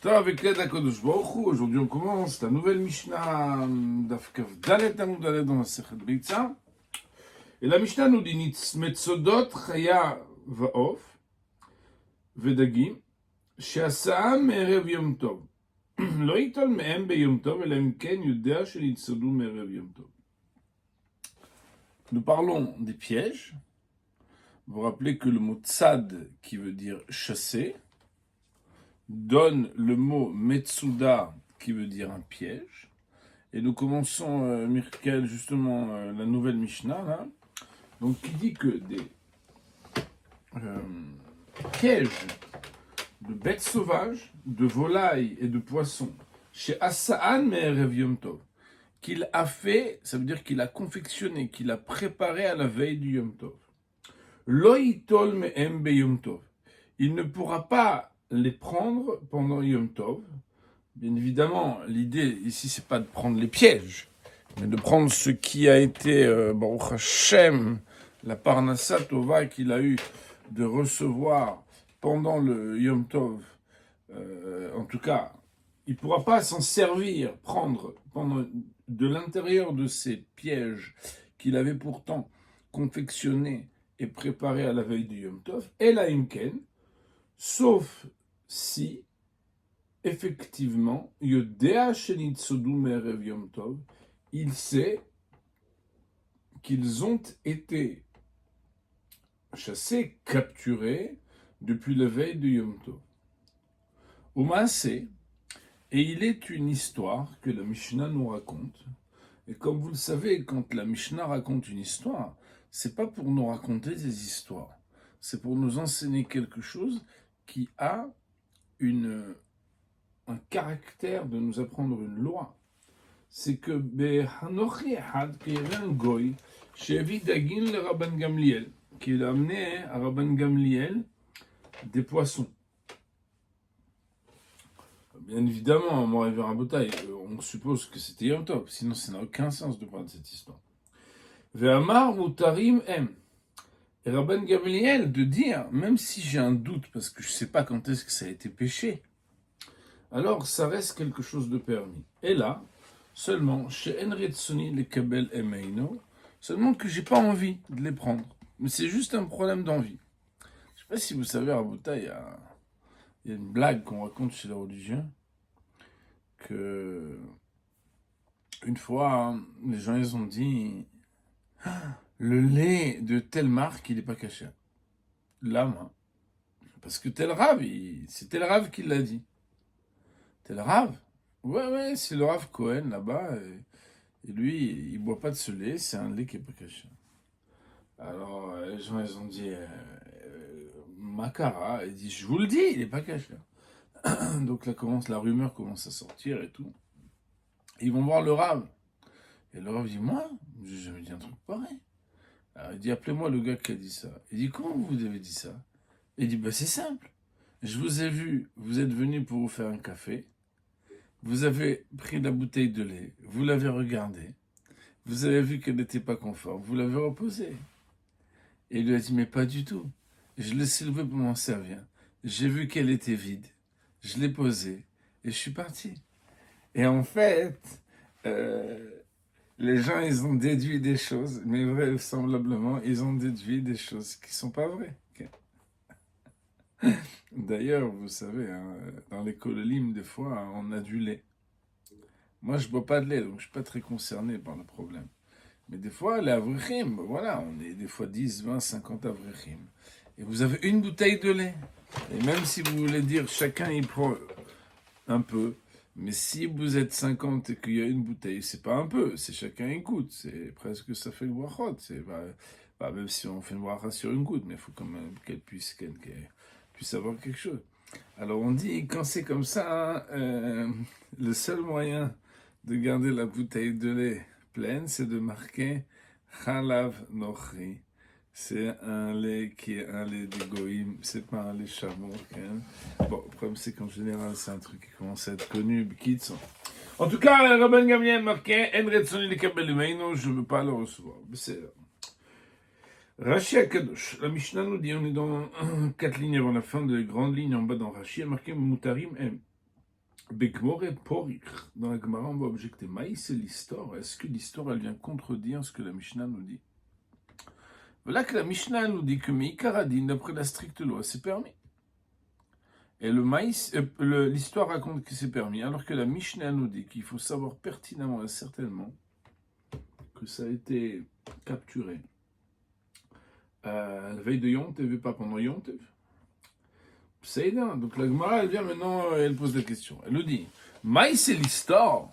Toi, avec l'aide d'Akadosh Baruch Hu, aujourd'hui on commence la nouvelle Mishnah Daf Kaf Dalet Amud Dalet dans la Sechet Beitza. Et la Mishnah nous dit Metzodot Chaya Vaof Vedagim She'asa'am Me'erev Yom Tov Lo yitol me'em be'Yom Tov Ela im ken yodea shenitzodou me'erev Yom Tov. Nous parlons des pièges. Vous vous rappelez que le mot tzad, qui veut dire chasser, donne le mot Metsuda, qui veut dire un piège. Et nous commençons, Mirkel, justement, la nouvelle Mishnah, là. Donc, qui dit que des pièges de bêtes sauvages, de volailles et de poissons, chez Asa'an Me'erev Yom Tov, qu'il a fait, ça veut dire qu'il a confectionné, qu'il a préparé à la veille du Yom Tov. Lo yitol me'em be'Yom Tov. Il ne pourra pas les prendre pendant Yom Tov. Bien évidemment, l'idée ici, c'est pas de prendre les pièges, mais de prendre ce qui a été, Baruch Hashem, la Parnassa Tova qu'il a eu de recevoir pendant le Yom Tov. En tout cas, il ne pourra pas s'en servir, prendre pendant, de l'intérieur de ces pièges qu'il avait pourtant confectionnés et préparés à la veille du Yom Tov, et la Imken, sauf si, effectivement, Yodea Shenitzodou Me'erev Yom Tov, il sait qu'ils ont été chassés, capturés, depuis la veille de Yom Tov. Au Maaseh, et il est une histoire que la Mishnah nous raconte. Et comme vous le savez, quand la Mishnah raconte une histoire, c'est pas pour nous raconter des histoires. C'est pour nous enseigner quelque chose qui a un caractère de nous apprendre une loi. C'est que Hanochi Had, qu'il y avait un goy, chez Dagin le Rabban Gamliel, qui a amené à Rabban Gamliel des poissons. Bien évidemment, à Moray Rabotai, on suppose que c'était Yom Tov, sinon ça n'a aucun sens de parler de cette histoire. Ve'amar mutarim em. Et Rabban Gamliel de dire, même si j'ai un doute, parce que je ne sais pas quand est-ce que ça a été péché, alors ça reste quelque chose de permis. Et là, seulement, chez Enretsoni le Kabel Emeino, seulement que j'ai pas envie de les prendre. Mais c'est juste un problème d'envie. Je ne sais pas si vous savez, à Rabotai, il y a une blague qu'on raconte chez les religieux, que une fois, les gens ils ont dit le lait de telle marque, il n'est pas caché. Là, parce que tel Rav, c'est tel Rav qui l'a dit. Tel Rav? Ouais, c'est le Rav Cohen là-bas, et lui, il boit pas de ce lait, c'est un lait qui n'est pas caché. Alors, les gens ils ont dit Makara, il dit je vous le dis, il n'est pas caché. Donc là la rumeur commence à sortir et tout. Ils vont voir le Rav. Et le Rav dit, moi, j'ai jamais dit un truc pareil. Alors il dit, appelez-moi le gars qui a dit ça. Il dit, comment vous avez dit ça? Il dit, c'est simple. Je vous ai vu, vous êtes venu pour vous faire un café. Vous avez pris la bouteille de lait. Vous l'avez regardée. Vous avez vu qu'elle n'était pas conforme. Vous l'avez reposée. Et il lui a dit, mais pas du tout. Je l'ai soulevé pour m'en servir. J'ai vu qu'elle était vide. Je l'ai posée. Et je suis parti. Et en fait, les gens, ils ont déduit des choses, mais vraisemblablement, ils ont déduit des choses qui ne sont pas vraies. D'ailleurs, vous savez, dans les kololim, des fois, on a du lait. Moi, je ne bois pas de lait, donc je ne suis pas très concerné par le problème. Mais des fois, les avrechim, voilà, on est des fois 10, 20, 50 avrechim. Et vous avez une bouteille de lait. Et même si vous voulez dire, chacun y prend un peu, mais si vous êtes 50 et qu'il y a une bouteille, c'est pas un peu, c'est chacun une goutte, c'est presque ça fait le brachot, c'est pas même si on fait une bracha sur une goutte, mais il faut quand même qu'elle puisse avoir quelque chose. Alors on dit, quand c'est comme ça, le seul moyen de garder la bouteille de lait pleine, c'est de marquer Chalav Nochri. C'est un lait qui est un lait de goïm, c'est pas un lait chameau. Hein. Bon, le problème c'est qu'en général c'est un truc qui commence à être connu, En tout cas, Rabban Gamliel marqué En Retsoni le Kabel Emeino, je ne veux pas le recevoir. C'est Rashi Akadosh. La Mishnah nous dit, on est dans 4 lignes avant la fin de grande ligne en bas dans Rashi, marqué Mutarim M. Bekmore Porich, dans la Gemara, on va objecter. Maïs, c'est l'histoire. Est-ce que l'histoire, elle vient contredire ce que la Mishnah nous dit? Voilà que la Mishnah nous dit que Meikaradin, d'après la stricte loi, c'est permis. Et le maïs, l'histoire raconte que c'est permis, alors que la Mishnah nous dit qu'il faut savoir pertinemment et certainement que ça a été capturé la veille de Yom Tov et pas pendant Yom Tov. C'est énorme. Donc la Gemara, elle vient maintenant, elle pose la question. Elle nous dit, maïs, c'est l'histoire.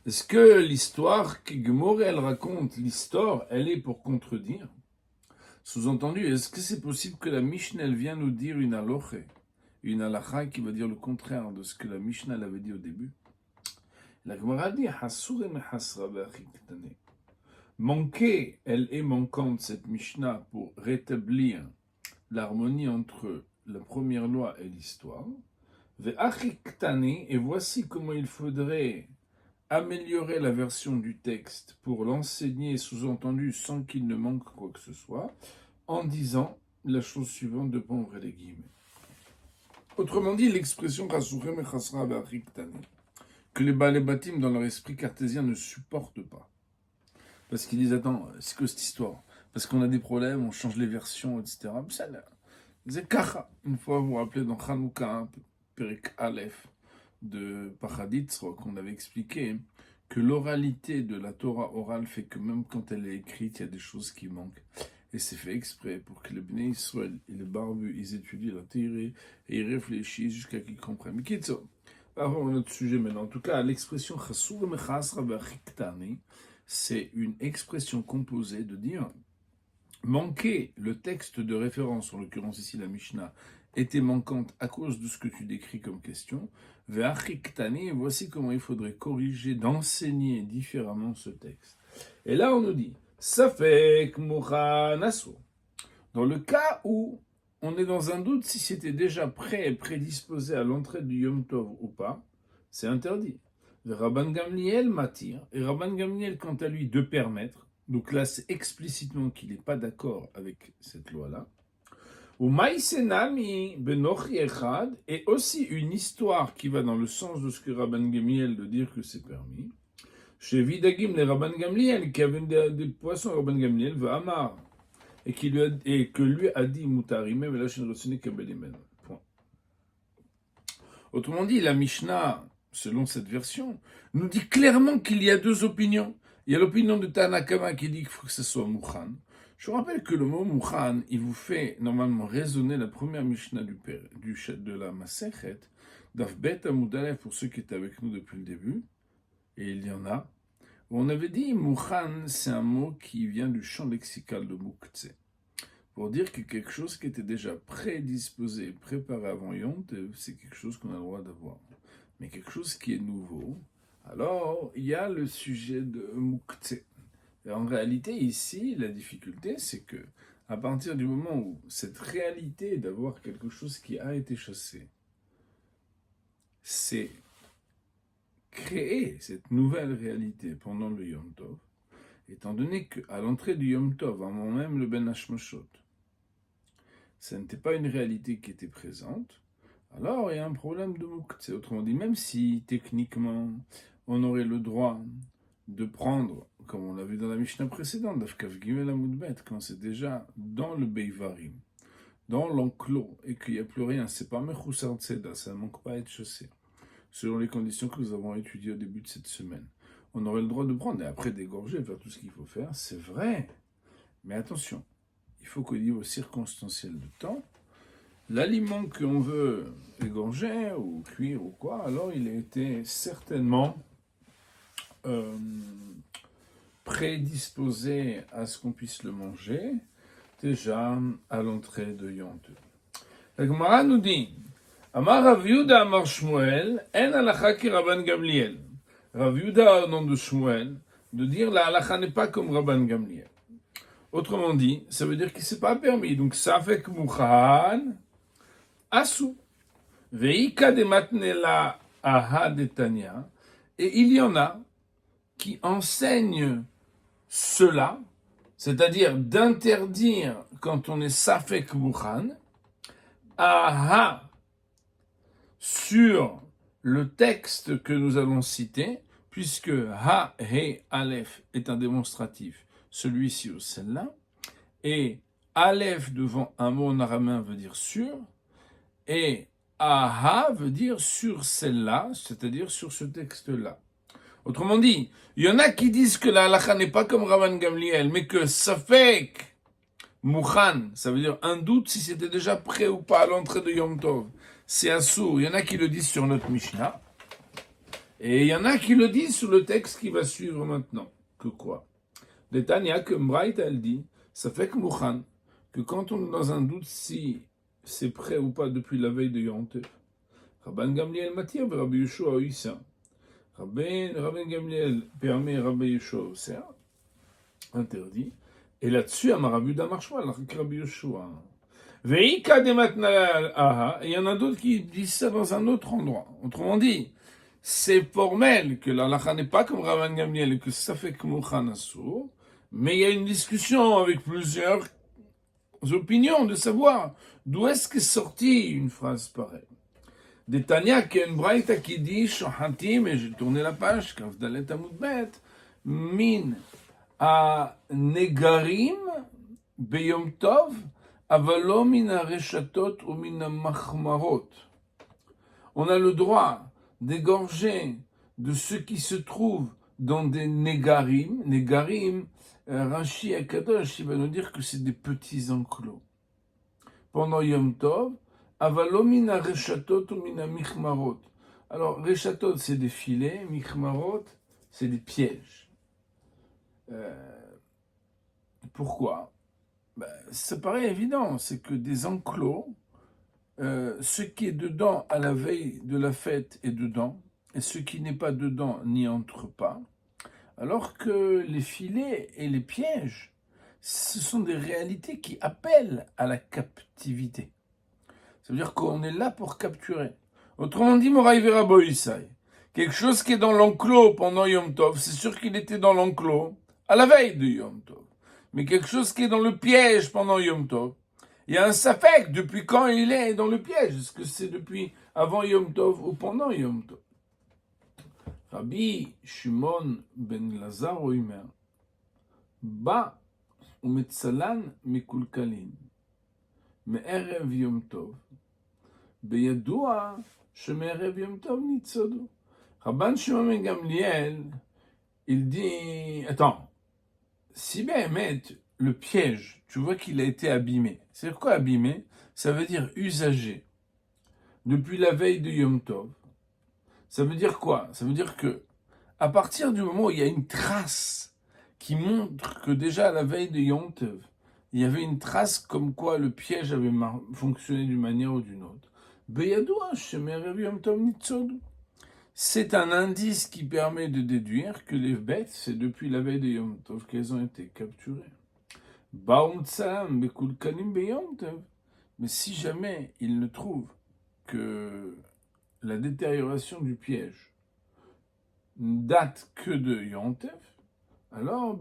Est-ce que l'histoire que Gemara, elle raconte, l'histoire, elle est pour contredire? Sous-entendu, est-ce que c'est possible que la Mishnah, elle vient nous dire une aloche, une halakha qui va dire le contraire de ce que la Mishnah elle avait dit au début? La Gemara dit, Hasur et Mehasra be'achiktane. Manquée, elle est manquante, cette Mishnah, pour rétablir l'harmonie entre la première loi et l'histoire. Ve'achiktane, et voici comment il faudrait améliorer la version du texte pour l'enseigner, sous-entendu, sans qu'il ne manque quoi que ce soit, en disant la chose suivante de prendre les guillemets. Autrement dit, l'expression Rasurem et Chasra Be'achiktane, que les Balébatim dans leur esprit cartésien ne supportent pas. Parce qu'ils disent, attends, c'est que cette histoire? Parce qu'on a des problèmes, on change les versions, etc. C'est Kacha. Une fois, vous vous rappelez, dans Chanukah, Perek Aleph de Pachaditzro, qu'on avait expliqué que l'oralité de la Torah orale fait que même quand elle est écrite, il y a des choses qui manquent. Et c'est fait exprès pour que les Bnei Israël et les barbus, ils étudient la Torah et ils réfléchissent jusqu'à qu'ils comprennent. Mais quitte ça, avant notre sujet maintenant, en tout cas, l'expression Chasur Mechasra Be'achiktane, c'est une expression composée de dire manquer le texte de référence, en l'occurrence ici la Mishnah, était manquante à cause de ce que tu décris comme question. Ve'achiktane, voici comment il faudrait corriger, d'enseigner différemment ce texte. Et là on nous dit Safek Mochan Aso. Dans le cas où on est dans un doute si c'était déjà prêt et prédisposé à l'entrée du Yom Tov ou pas, c'est interdit. Rabban Gamliel m'attire, et Rabban Gamliel, quant à lui, de permettre. Donc là, c'est explicitement qu'il n'est pas d'accord avec cette loi-là. Ou Maïsenami Benochi Echad, et aussi une histoire qui va dans le sens de ce que Rabban Gamliel de dire que c'est permis. Chez Vidagim, les Rabban Gamliel, qui avait des poissons, Rabban Gamliel, veut Amar, et que lui a dit Moutarime, mais là, je ne retiens qu'Abelimen. Point. Autrement dit, la Mishnah, selon cette version, nous dit clairement qu'il y a deux opinions. Il y a l'opinion de Tanakama qui dit qu'il faut que ce soit Mouchan. Je vous rappelle que le mot Mouchan, il vous fait normalement raisonner la première Mishnah de la Masechet, d'Afbet Amoudalef, pour ceux qui étaient avec nous depuis le début, et il y en a. On avait dit Mouchan, c'est un mot qui vient du champ lexical de Moukhtse, pour dire que quelque chose qui était déjà prédisposé, préparé avant Yom Tov, c'est quelque chose qu'on a le droit d'avoir. Mais quelque chose qui est nouveau, alors il y a le sujet de Moukhtse. Et en réalité, ici, la difficulté, c'est que à partir du moment où cette réalité d'avoir quelque chose qui a été chassé, c'est créer cette nouvelle réalité pendant le Yom Tov, étant donné qu'à l'entrée du Yom Tov, avant même le Ben Hashmashot, ça n'était pas une réalité qui était présente, alors il y a un problème de Moukhtse. Autrement dit, même si techniquement on aurait le droit de prendre, comme on l'a vu dans la Mishnah précédente, d'Afkav Gimel Amoudbet, quand c'est déjà dans le Beivarim, dans l'enclos, et qu'il n'y a plus rien, c'est pas Mechoussar Tzeda, ça ne manque pas à être chassé, selon les conditions que nous avons étudiées au début de cette semaine. On aurait le droit de prendre, et après d'égorger, faire tout ce qu'il faut faire, c'est vrai. Mais attention, il faut qu'au niveau circonstanciel de temps, l'aliment qu'on veut égorger, ou cuire, ou quoi, alors il a été certainement prédisposé à ce qu'on puisse le manger, déjà à l'entrée de Yom Tov. La Gemara nous dit, Amar Rav Yehuda Amar Shmuel, en halacha ki Rabban Gamliel. Rav Yehuda, au nom de Shmuel, de dire la halacha n'est pas comme Rabban Gamliel. Autrement dit, ça veut dire que c'est pas permis. Donc, Safek Mouchan, Asu. Veika de matnela aha de Tanya. Et il y en a qui enseignent cela, c'est-à-dire d'interdire quand on est Safek Mouchan, aha, sur le texte que nous allons citer, puisque Ha, He, Aleph est un démonstratif, celui-ci ou celle-là, et Aleph devant un mot en araméen veut dire sur, et Aha veut dire sur celle-là, c'est-à-dire sur ce texte-là. Autrement dit, il y en a qui disent que la halakha n'est pas comme Rabban Gamliel, mais que Safek Mouchan, ça veut dire un doute si c'était déjà prêt ou pas à l'entrée de Yom Tov. C'est assourd. Il y en a qui le disent sur notre Mishnah, et il y en a qui le disent sur le texte qui va suivre maintenant. Que quoi? Les Tanya, que Mbraït, elle dit, Safek Mouchan, que quand on est dans un doute si c'est prêt ou pas depuis la veille de Yom Tov, Rabban Gamliel Matir, Rabbi Yeshua Oïssa. Rabban Gamliel permet, Rabbi Yeshua c'est interdit. Et là-dessus, Amarabu Damarshwa, Rabbi Yeshua. Veika de Matnal Aha, et il y en a d'autres qui disent ça dans un autre endroit. Autrement dit, c'est formel que l'halakha n'est pas comme Rabban Gamliel et que ça fait que Mouchan Assour, mais il y a une discussion avec plusieurs opinions de savoir d'où est-ce qu'est sortie une phrase pareille. Des Tanya, qui a une braïta qui dit, Shohatim, et j'ai tourné la page, Kavdalet Amoudbet, Min a Negarim, Beyom Tov, Avalo min ha-reshatot ou min ha-machmarot. On a le droit d'égorger de ceux qui se trouvent dans des Negarim. Negarim, Rashi Akadosh, il va nous dire que c'est des petits enclos. Pendant Yom Tov, Avalo min ha-reshatot ou min ha-michmarot. Alors, reshatot, c'est des filets, michmarot, c'est des pièges. Pourquoi? Ça paraît évident, c'est que des enclos, ce qui est dedans à la veille de la fête est dedans, et ce qui n'est pas dedans n'y entre pas, alors que les filets et les pièges, ce sont des réalités qui appellent à la captivité. Ça veut dire qu'on est là pour capturer. Autrement dit, Moraï Vera Boïsaï, quelque chose qui est dans l'enclos pendant Yom Tov, c'est sûr qu'il était dans l'enclos à la veille de Yom Tov. Mais quelque chose qui est dans le piège pendant Yom Tov, il y a un safek depuis quand il est dans le piège. Est-ce que c'est depuis avant Yom Tov ou pendant Yom Tov? Rabbi Shimon ben Lazar Oimer, Ba umetzalan mikulkalin, me'erev Yom Tov, beyadua sheme'erev Yom Tov nitzodu. Rabban Shimon ben Gamliel, il dit, attends, si bien le piège, tu vois qu'il a été abîmé. C'est quoi abîmé? Ça veut dire usagé. Depuis la veille de Yom Tov. Ça veut dire quoi? Ça veut dire que à partir du moment où il y a une trace qui montre que déjà à la veille de Yom Tov, il y avait une trace comme quoi le piège avait fonctionné d'une manière ou d'une autre. Beyadoua, shemerev Yom Tov nitzodu. C'est un indice qui permet de déduire que les bêtes, c'est depuis la veille de Yom Tov qu'elles ont été capturées. Mais si jamais ils ne trouvent que la détérioration du piège ne date que de Yom Tov, alors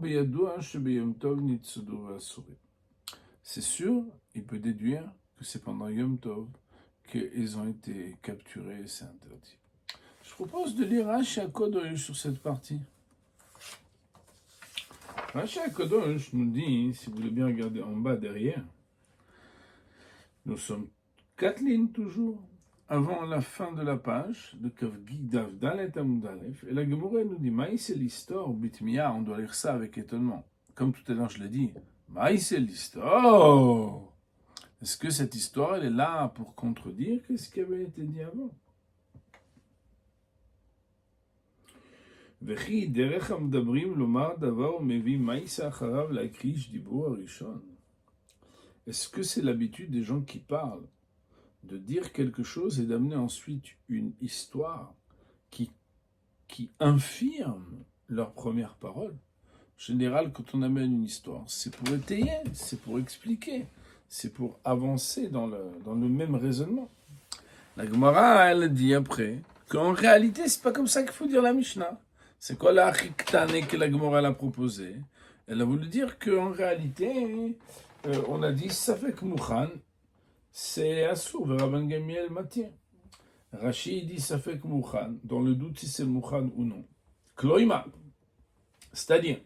c'est sûr, il peut déduire que c'est pendant Yom Tov qu'ils ont été capturés et c'est interdit. Je propose de lire Rashi HaKodesh sur cette partie. Rashi HaKodesh nous dit, si vous voulez bien regarder en bas derrière, nous sommes 4 lignes toujours, avant la fin de la page, de Kavgidav Dalet Amud Aleph, et la Gemara nous dit, Maïs l'histoire, Bitmiya, on doit lire ça avec étonnement. Comme tout à l'heure je l'ai dit, Maïs l'histoire. Est-ce que cette histoire, elle est là pour contredire ce qui avait été dit avant? וכי דרך המדברים לומר דבר ומביא מאיסה אחריו להקריש דיבור הראשון. Est-ce que c'est l'habitude des gens qui parlent de dire quelque chose et d'amener ensuite une histoire qui infirme leur première parole? En général, quand on amène une histoire, c'est pour étayer, c'est pour expliquer, c'est pour avancer dans le même raisonnement. La Gemara, elle dit après qu'en réalité, c'est pas comme ça qu'il faut dire la Mishnah. C'est quoi la chiktane que la Gemara a proposé? Elle a voulu dire qu'en réalité, on a dit Safek Mouchan, c'est Assour, Rabban Gamliel Matir. Rashi dit Safek Mouchan, dans le doute si c'est Mouchan ou non. Kloima, c'est-à-dire,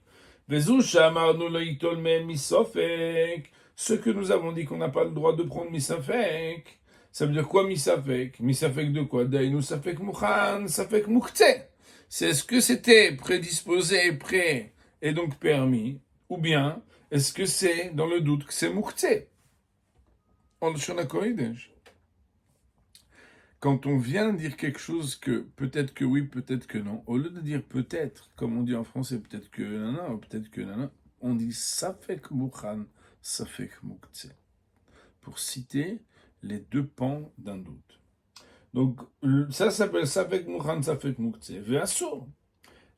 ce que nous avons dit qu'on n'a pas le droit de prendre Misafek, ça veut dire quoi Misafek? Misafek de quoi? Dainu Safek Mouchan, Safek Moukte. C'est est-ce que c'était prédisposé, prêt et donc permis, ou bien est-ce que c'est dans le doute que c'est Moukte? En Shona Kodesh. Quand on vient dire quelque chose que peut-être que oui, peut-être que non, au lieu de dire peut-être, comme on dit en français, peut-être que nana, ou peut-être que nana, on dit safek mouchan, safek moukhtse, pour citer les deux pans d'un doute. Donc, ça s'appelle safek mouchan, safek moukhtse. Ve'asur.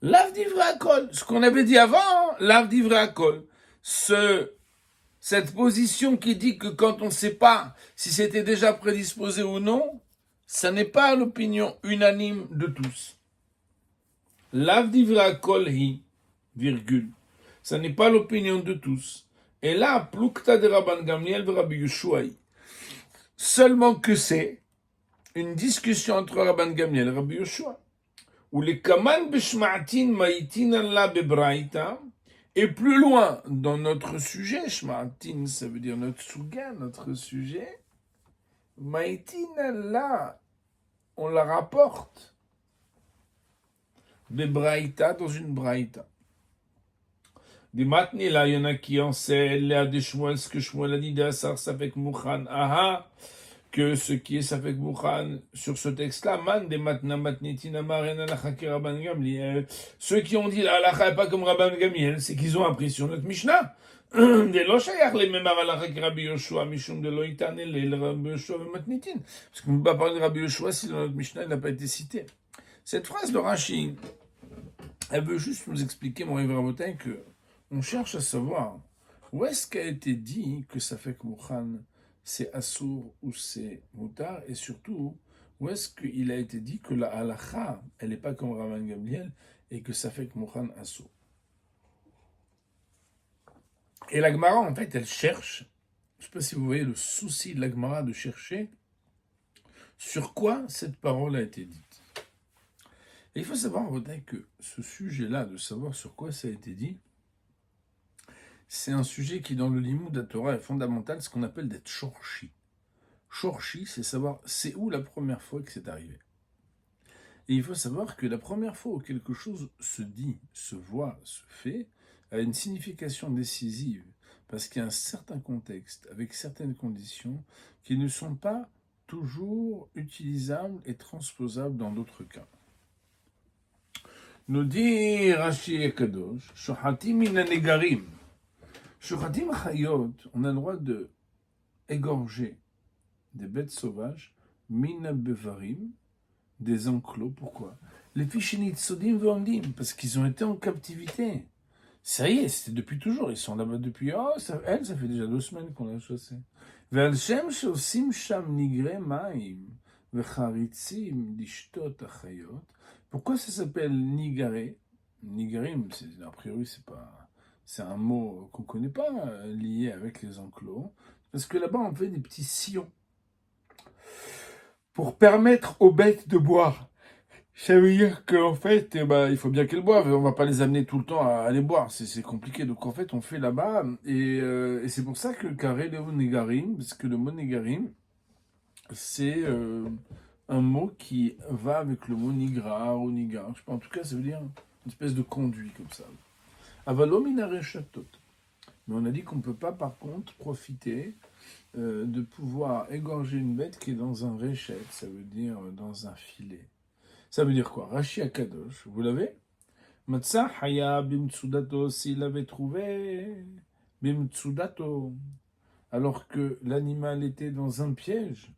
Lav divrei hakol. Ce qu'on avait dit avant, lav divrei hakol. Cette position qui dit que quand on ne sait pas si c'était déjà prédisposé ou non, ça n'est pas l'opinion unanime de tous. Lav divrei hakol hi, virgule. Ça n'est pas l'opinion de tous. Et là, plukta de Rabban Gamliel et Rabbi Yehoshua. Seulement que c'est une discussion entre Rabban Gamliel et Rabbi Yehoshua. Où les kaman b'shma'atin ma'itin Allah bebraïta. Et plus loin, dans notre sujet, shma'atin, ça veut dire notre souga, notre sujet, ma'itin Allah, on la rapporte bebraïta, dans une braïta. Des matni là, il y en a qui enseignent là de Shmuel, ce que Shmuel a dit d'Assar Safek Mouchan, que ce qui est Safek Mouchan sur ce texte-là, man des matna matnitina maren alacha ki Rabban Gamliel. Ceux qui ont dit la halacha est pas comme Rabban Gamliel, c'est qu'ils ont appris sur notre Mishnah. De lo shayach le memar halacha ki Rabbi Yehoshua mishum de lo itan le Rabbi Yehoshua matnitin. Parce qu'on ne peut pas parler de Rabbi Yehoshua si dans notre Mishnah il n'a pas été cité. Cette phrase de Rashi, elle veut juste nous expliquer, mon Révérend Botin, que on cherche à savoir où est-ce qu'a été dit que Safek Mouchan c'est Assour ou c'est Moutar, et surtout où est-ce qu'il a été dit que la halacha elle n'est pas comme Rabban Gamliel et que Safek Mouchan Assour. Et la Gemara en fait elle cherche, je ne sais pas si vous voyez le souci de la Gemara de chercher sur quoi cette parole a été dite. Et il faut savoir que ce sujet-là, de savoir sur quoi ça a été dit, c'est un sujet qui, dans le Limoud à Torah, est fondamental, ce qu'on appelle d'être shorshi. Shorshi, c'est savoir c'est où la première fois que c'est arrivé. Et il faut savoir que la première fois où quelque chose se dit, se voit, se fait, a une signification décisive, parce qu'il y a un certain contexte, avec certaines conditions, qui ne sont pas toujours utilisables et transposables dans d'autres cas. Nous dit Rashi Kadosh, Shohatim min negarim. Shochatim chayot, on a le droit de égorger des bêtes sauvages, mina bevarim, des enclos. Pourquoi? Les fichinit sodim vendim, parce qu'ils ont été en captivité. Ça y est, c'était depuis toujours. Ils sont là-bas depuis. Ça fait déjà 2 semaines qu'on l'a chassé. Ve'al shem shosim sham nigre ma'im vecharitzim lishtot achayot. Pourquoi ça s'appelle nigare? Nigarim, a priori, c'est un mot qu'on ne connaît pas, lié avec les enclos, parce que là-bas, on fait des petits sillons pour permettre aux bêtes de boire. Ça veut dire qu'en fait, il faut bien qu'elles boivent, on ne va pas les amener tout le temps à aller boire, c'est compliqué. Donc en fait, on fait là-bas, et c'est pour ça que carré le negarim, parce que le mot negarim, c'est un mot qui va avec le mot nigra ou nigar. Je sais pas, en tout cas, ça veut dire une espèce de conduit comme ça. Avalomina chatot. Mais on a dit qu'on ne peut pas, par contre, profiter de pouvoir égorger une bête qui est dans un réchet, ça veut dire dans un filet. Ça veut dire quoi? Rashi Akadosh, vous l'avez? Matzah Haya Bimtsudato, s'il l'avait trouvé, Bimtsudato, alors que l'animal était dans un piège.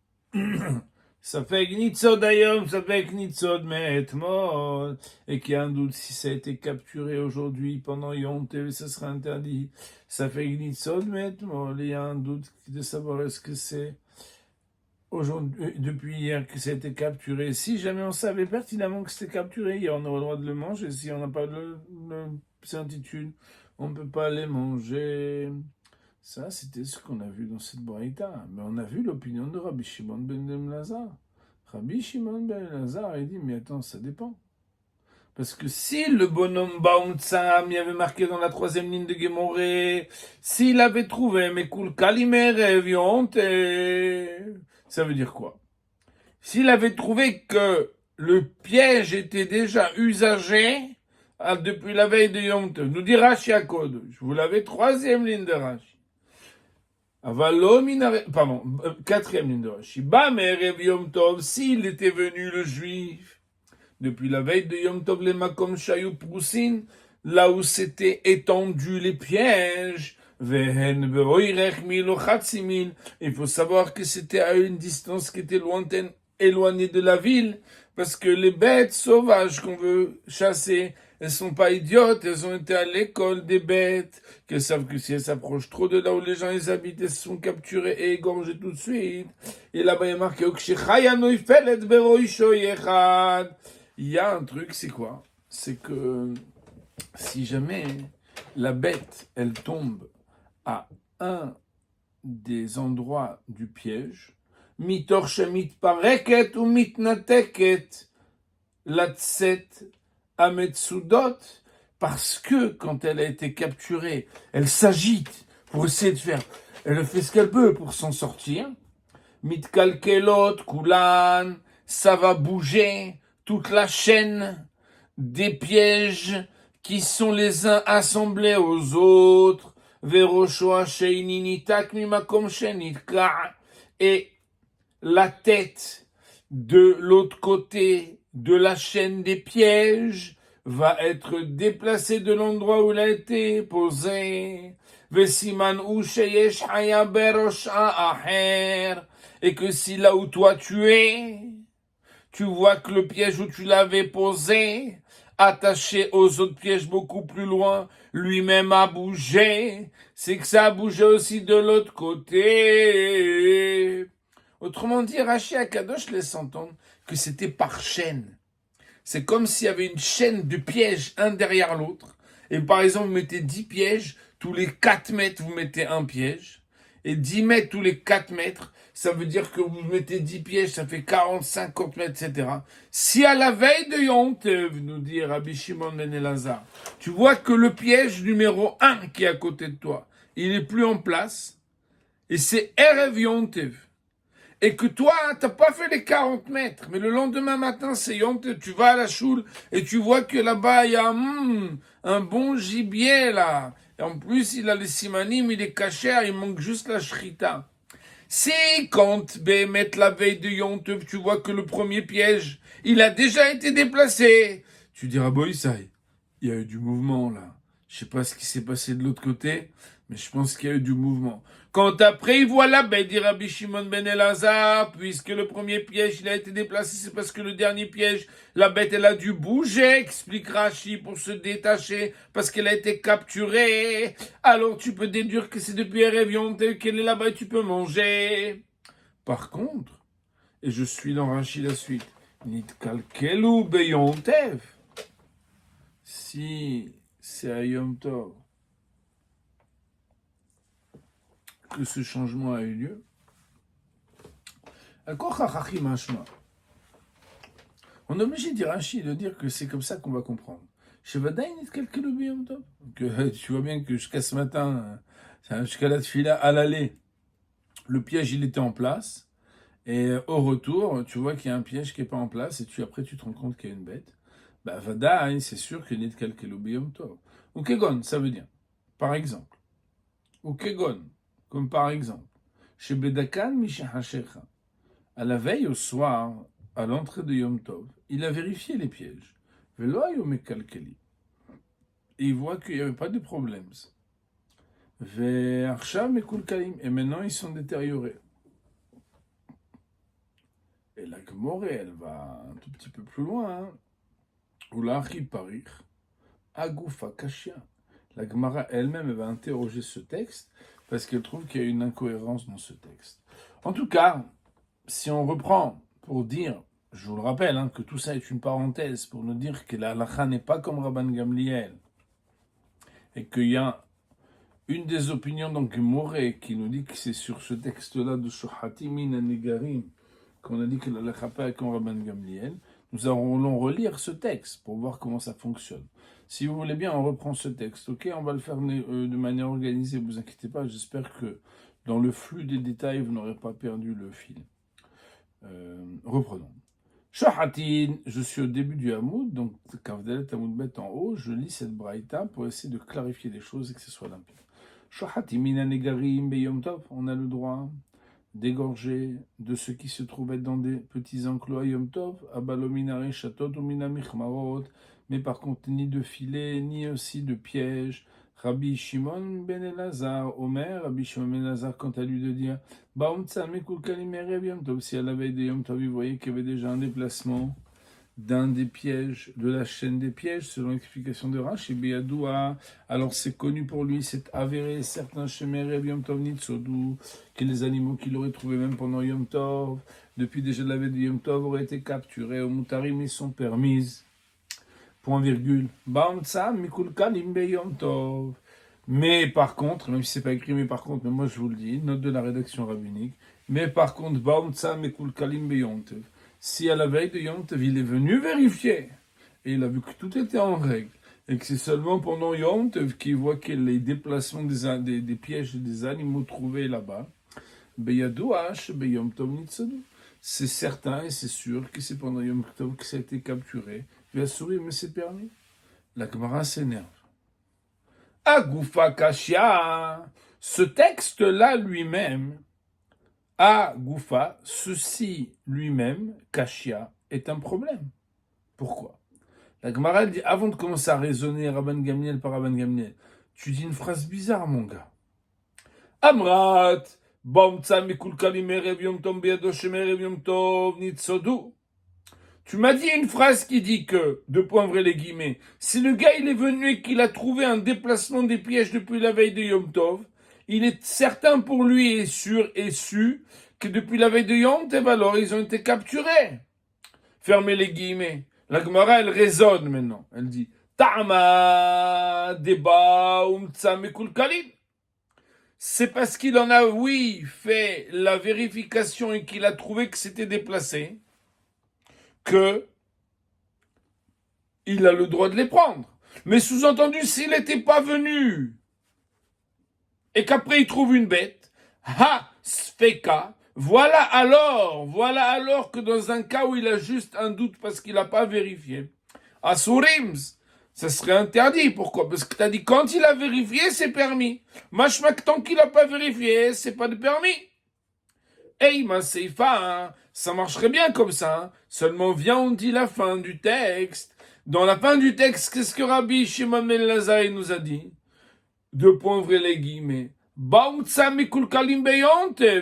Ça fait Gnitzod Ayom, ça fait Gnitzod Me'etmol, et qu'il y a un doute si ça a été capturé aujourd'hui pendant Yom Tov, ça sera interdit. Ça fait Gnitzod Me'etmol, il y a un doute de savoir est-ce que c'est aujourd'hui, depuis hier que ça a été capturé. Si jamais on savait pertinemment que c'était capturé, on aurait le droit de le manger. Si on n'a pas de certitude, on ne peut pas les manger. Ça, c'était ce qu'on a vu dans cette braïta. Mais on a vu l'opinion de Rabbi Shimon ben Lazare. Rabbi Shimon ben Elazar, il dit, mais attends, ça dépend. Parce que si le bonhomme Baumtsam y avait marqué dans la troisième ligne de Gemoré, s'il avait trouvé Mekul Kalimer Vionte, ça veut dire quoi? S'il avait trouvé que le piège était déjà usagé depuis la veille de Yom Tov, nous dit Rashi à Code, je vous l'avais troisième ligne de Rashi. Pardon, quatrième ligne de Rashi. Bamerev Yom Tov, s'il était venu le juif, depuis la veille de Yom Tov, les Makom Shayou Prousin, là où s'étaient étendus les pièges, Vehen Beroirech Mil ou Chatzimil, il faut savoir que c'était à une distance qui était lointaine, éloignée de la ville, parce que les bêtes sauvages qu'on veut chasser, elles sont pas idiotes, elles ont été à l'école des bêtes, qu'elles savent que si elles s'approchent trop de là où les gens les habitent, elles se sont capturées et égorgées tout de suite. Et là-bas, il y a marqué, il y a un truc, c'est quoi? C'est que si jamais la bête, elle tombe à un des endroits du piège, mitor shemit pareket ou mitnateket latset ametsudot, parce que quand elle a été capturée, elle s'agite pour essayer de faire, elle fait ce qu'elle peut pour s'en sortir. Mitkalkelot, kulan, ça va bouger toute la chaîne des pièges qui sont les uns assemblés aux autres. Et la tête de l'autre côté de la chaîne des pièges va être déplacée de l'endroit où elle a été posée. Et que si là où toi tu es, tu vois que le piège où tu l'avais posé, attaché aux autres pièges beaucoup plus loin, lui-même a bougé, c'est que ça a bougé aussi de l'autre côté. Autrement dit, Rashi Akadosh laisse entendre que c'était par chaîne. C'est comme s'il y avait une chaîne de pièges un derrière l'autre. Et par exemple, vous mettez 10 pièges, tous les 4 mètres, vous mettez un piège. Et 10 mètres tous les 4 mètres, ça veut dire que vous mettez 10 pièges, ça fait 40, 50 mètres, etc. Si à la veille de Yom Tov, nous dit Rabbi Shimon ben Elazar, tu vois que le piège numéro 1 qui est à côté de toi, il n'est plus en place, et c'est Erev Yom Tov, et que toi, t'as pas fait les 40 mètres, mais le lendemain matin, c'est Yom Tov, tu vas à la choule, et tu vois que là-bas, il y a un bon gibier, là. Et en plus, il a les simanim, il est caché, il manque juste la shrita. Si quand mettre la veille de Yom Tov, tu vois que le premier piège, il a déjà été déplacé, tu diras, boy, ça, il y a eu du mouvement, là. Je sais pas ce qui s'est passé de l'autre côté, mais je pense qu'il y a eu du mouvement. Quand après il voit la bête, dit Rabbi Shimon ben Elazar, puisque le premier piège il a été déplacé, c'est parce que le dernier piège, la bête elle a dû bouger, explique Rashi, pour se détacher, parce qu'elle a été capturée. Alors tu peux déduire que c'est depuis Erev Yom Tov qu'elle est là-bas et tu peux manger. Par contre, et je suis dans Rashi la suite, Nitkalkelu beyom Tov. Si c'est à Yom Tov que ce changement a eu lieu, on est obligé de dire que c'est comme ça qu'on va comprendre. Que tu vois bien que jusqu'à ce matin, jusqu'à la tefila, à l'aller, le piège il était en place, et au retour, tu vois qu'il y a un piège qui n'est pas en place, et après tu te rends compte qu'il y a une bête. Bah, Vadaï, c'est sûr que Nit Kalkelu Biyom Tov. Ou Kegon, ça veut dire, par exemple. Ou Kegon, comme par exemple. Chez Bedakan Mishahashecha. À la veille au soir, à l'entrée de Yom Tov, il a vérifié les pièges. Velo Ayom Kalkeli. Et il voit qu'il n'y avait pas de problème. Ve'arshav Mekul Kalim. Et maintenant, ils sont détériorés. Et la Gemoré, elle va un tout petit peu plus loin. Ulachi Parir. Agoufa Kashia. La Gemara elle-même elle va interroger ce texte parce qu'elle trouve qu'il y a une incohérence dans ce texte. En tout cas, si on reprend pour dire, je vous le rappelle, que tout ça est une parenthèse pour nous dire que la halakha n'est pas comme Rabban Gamliel et qu'il y a une des opinions dans Gemoré qui nous dit que c'est sur ce texte-là de Shohatimin Anigarim qu'on a dit que la lechapa avec un Rabban Gamliel, nous allons relire ce texte pour voir comment ça fonctionne. Si vous voulez bien, on reprend ce texte, ok? On va le faire de manière organisée, ne vous inquiétez pas, j'espère que dans le flux des détails, vous n'aurez pas perdu le fil. Reprenons. Shahatin, je suis au début du Hamoud, donc Kavdalet Hamoud Bet en haut, je lis cette braïta pour essayer de clarifier les choses et que ce soit limpide. Shahatin mina negarim beyom tov, on a le droit d'égorger de ceux qui se trouvent être dans des petits enclos à Yom Tov, abalominare chatot ou minamichmarot, mais par contre ni de filets, ni aussi de pièges. Rabbi Shimon ben Elazar, Omer, Rabbi Shimon ben Elazar, quant à lui de dire, si à la veille de Yom Tov, vous voyez qu'il y avait déjà un déplacement d'un des pièges, de la chaîne des pièges, selon l'explication de Rashi, Beyadoua, alors c'est connu pour lui, c'est avéré, certains Shemer Yom Tov Nitzodou, que les animaux qu'il aurait trouvés même pendant Yom Tov, depuis déjà la veille de Yom Tov, auraient été capturés, au Moutarim, ils sont permises. Point virgule. Mais par contre, même si c'est pas écrit, mais par contre, mais moi je vous le dis, note de la rédaction rabbinique, mais par contre, si à la veille de Yom Tov, il est venu vérifier, et il a vu que tout était en règle, et que c'est seulement pendant Yom Tov qu'il voit que les déplacements des pièges des animaux trouvés là-bas, c'est certain et c'est sûr que c'est pendant Yom Tov que ça a été capturé. Il a souri, mais c'est permis. La Gemara s'énerve. Agoufa Kashia, ce texte-là lui-même, Agoufa, ceci lui-même, Kashia, est un problème. Pourquoi? La Gemara dit, avant de commencer à raisonner Rabban Gamliel par Rabban Gamliel, tu dis une phrase bizarre, mon gars. Amrat, tu m'as dit une phrase qui dit que, deux points vrais les guillemets, si le gars il est venu et qu'il a trouvé un déplacement des pièges depuis la veille de Yom Tov, il est certain pour lui et sûr et su que depuis la veille de Yom Tov, alors ils ont été capturés. Fermez les guillemets. La Gemara elle raisonne maintenant. Elle dit Ta'ama deba mekul kalim. C'est parce qu'il en a, oui, fait la vérification et qu'il a trouvé que c'était déplacé, que il a le droit de les prendre. Mais sous-entendu, s'il n'était pas venu et qu'après il trouve une bête, ha, sfeka, voilà alors que dans un cas où il a juste un doute parce qu'il n'a pas vérifié, Asurims, ça serait interdit. Pourquoi? Parce que tu as dit, quand il a vérifié, c'est permis. Machmak, tant qu'il n'a pas vérifié, c'est pas de permis. Hey, ma seifa, hein, ça marcherait bien comme ça. Hein. Seulement, viens, on dit la fin du texte. Dans la fin du texte, qu'est-ce que Rabbi Shimon ben Elazar nous a dit? Deux points vrais les guillemets.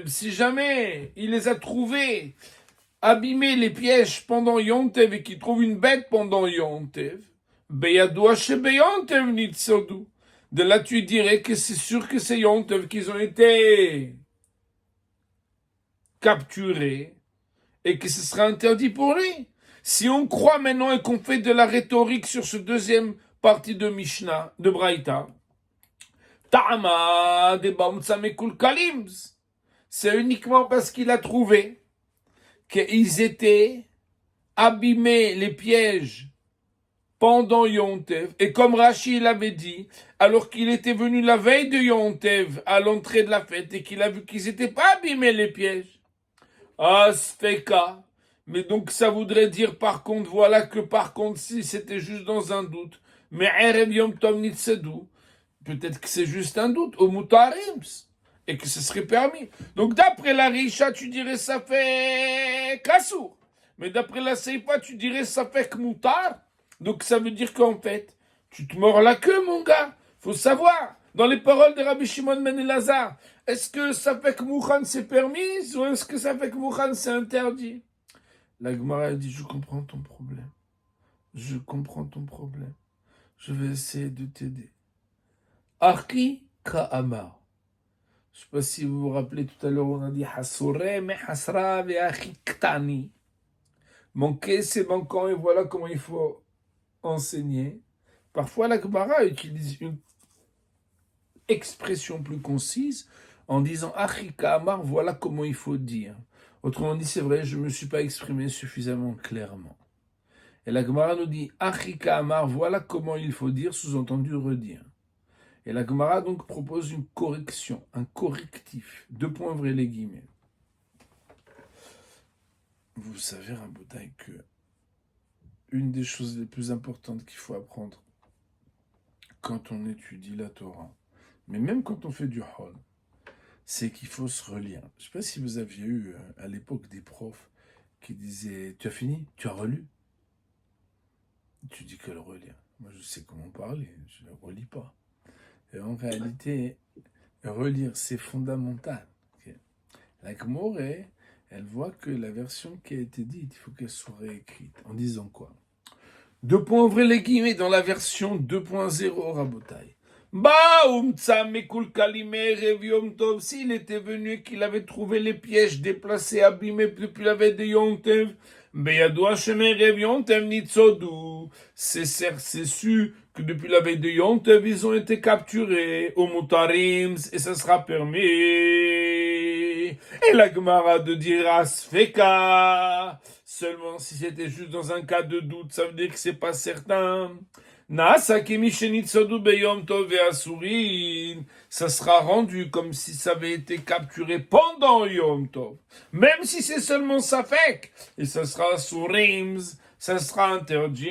Si jamais il les a trouvés, abîmer les pièges pendant Yom Tov et qu'il trouve une bête pendant Yom Tov, de là, tu dirais que c'est sûr que c'est Yom Tov qu'ils ont été capturés et que ce sera interdit pour lui. Si on croit maintenant et qu'on fait de la rhétorique sur ce deuxième partie de Mishnah, de Braïta, Ta'ama de Baumtsamekul Kalims, c'est uniquement parce qu'il a trouvé qu'ils étaient abîmés les pièges pendant Yom Tov, et comme Rashi l'avait dit, alors qu'il était venu la veille de Yom Tov à l'entrée de la fête et qu'il a vu qu'ils n'étaient pas abîmés les pièges. Ah, Sfeka. Mais donc ça voudrait dire par contre, voilà que par contre si c'était juste dans un doute, mais Erev Yom Tov Nitzedou, peut-être que c'est juste un doute, au Moutarims, et que ce serait permis. Donc d'après la Risha, tu dirais ça fait Kassour. Mais d'après la Seifa, tu dirais ça fait Kmoutar. Donc ça veut dire qu'en fait, tu te mords la queue, mon gars. Faut savoir. Dans les paroles de Rabbi Shimon ben Elazar, est-ce que ça fait Kmouchan c'est permis ou est-ce que ça fait Kmouchan c'est interdit? La Gemara dit, je comprends ton problème. Je comprends ton problème. Je vais essayer de t'aider. Arki Ka'amar. Je ne sais pas si vous vous rappelez, tout à l'heure, on a dit Hasore me hasra ve'achi ktani. Manquer, c'est manquant, et voilà comment il faut enseigner. Parfois, la Gemara utilise une expression plus concise en disant Achi Ka'amar, voilà comment il faut dire. Autrement dit, c'est vrai, je ne me suis pas exprimé suffisamment clairement. Et la Gemara nous dit, Achika Amar, voilà comment il faut dire, sous-entendu redire. Et la Gemara donc propose une correction, un correctif. 2 points ouvrez les guillemets. Vous savez, Rabotai, que une des choses les plus importantes qu'il faut apprendre quand on étudie la Torah, mais même quand on fait du hol, c'est qu'il faut se relire. Je ne sais pas si vous aviez eu à l'époque des profs qui disaient « Tu as fini? Tu as relu ?» Tu dis que le relire. Moi, je sais comment parler, je ne le relis pas. Et en réalité, relire, c'est fondamental. Okay. La Gemore, elle voit que la version qui a été dite, il faut qu'elle soit réécrite. En disant quoi? 2 points, ouvrez les guillemets, dans la version 2.0, Rabotai. S'il était venu et qu'il avait trouvé les pièges déplacés, abîmés depuis la veille de Yom Tov, c'est sûr que depuis la veille de Yom Tov, ils ont été capturés au Mutarim, et ça sera permis. Et la Gemara de dire Asfeka, seulement si c'était juste dans un cas de doute, ça veut dire que c'est pas certain. Ça sera rendu comme si ça avait été capturé pendant Yom Tov. Même si c'est seulement Safek. Et ça sera Surims, ça sera interdit.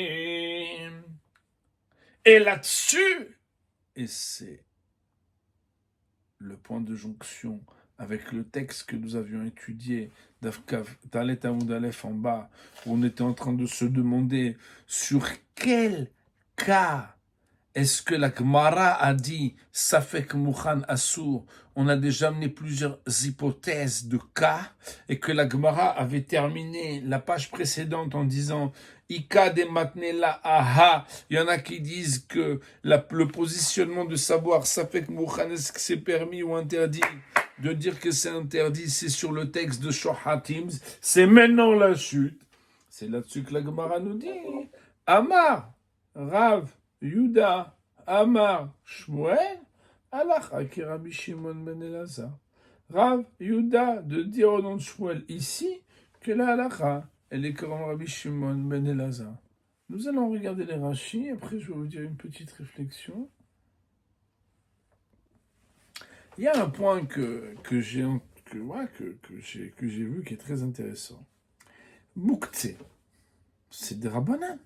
Et là-dessus, et c'est le point de jonction avec le texte que nous avions étudié, Dalet Amoud Aleph en bas, où on était en train de se demander sur quel cas est-ce que la Gemara a dit Safek Mouchan Assour? On a déjà amené plusieurs hypothèses de cas et que la Gemara avait terminé la page précédente en disant Ika de Matnela Aha. Il y en a qui disent que le positionnement de savoir Safek Mouchan, est-ce que c'est permis ou interdit? De dire que c'est interdit, c'est sur le texte de Shohatims. C'est maintenant la chute. C'est là-dessus que la Gemara nous dit Amar, Rav, Yuda, Amar, Shmuel, Halacha qui Rabbi Shimon ben Elazar. Rav, Yuda, de dire au nom de Shmuel ici que la Halacha, elle est comme Rabbi Shimon ben Elazar. Nous allons regarder les Rashi, après je vais vous dire une petite réflexion. Il y a un point que j'ai vu qui est très intéressant. Mouktsé, c'est des Rabbanan.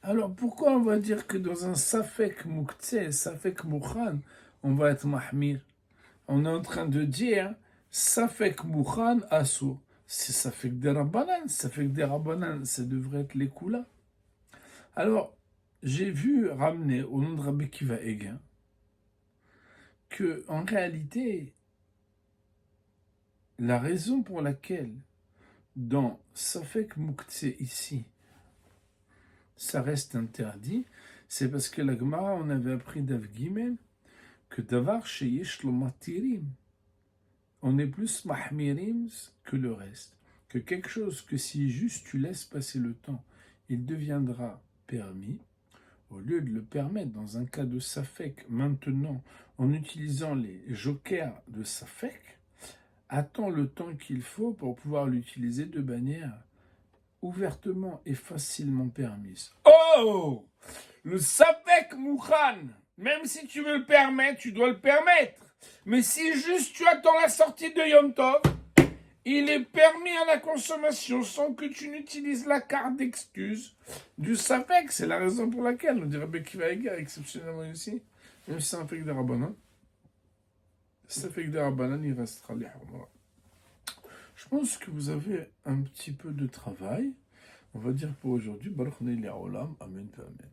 Alors pourquoi on va dire que dans un Safek Mouktsé, Safek Mouchan, on va être Mahmir? On est en train de dire Safek Mouchan Assour. C'est Safek des Rabbanan. Safek des Rabbanan, ça devrait être les Kula. Alors, j'ai vu ramener au nom de Rabbi Kiva Eger que, en réalité, la raison pour laquelle dans Safek Mouktsé ici, ça reste interdit, c'est parce que la Gemara, on avait appris d'Av Gimel que Davar Sheyesh lo Matirim, on est plus Mahmirim que le reste. Que quelque chose que si juste tu laisses passer le temps, il deviendra permis, au lieu de le permettre dans un cas de Safek, maintenant, en utilisant les jokers de Safek, attends le temps qu'il faut pour pouvoir l'utiliser de manière ouvertement et facilement permise. Oh! Le Safek Mouchan, même si tu veux le permettre, tu dois le permettre. Mais si juste tu attends la sortie de Yom Tov, il est permis à la consommation sans que tu n'utilises la carte d'excuse du Safek. C'est la raison pour laquelle on dirait Rabbi Kiva Eger exceptionnellement ici, même si c'est un Safek de Rabbanan. Safek de Rabbanan, il restera les Hamra. Je pense que vous avez un petit peu de travail. On va dire pour aujourd'hui, Baruch Nei Le'olam, Amen, Amen.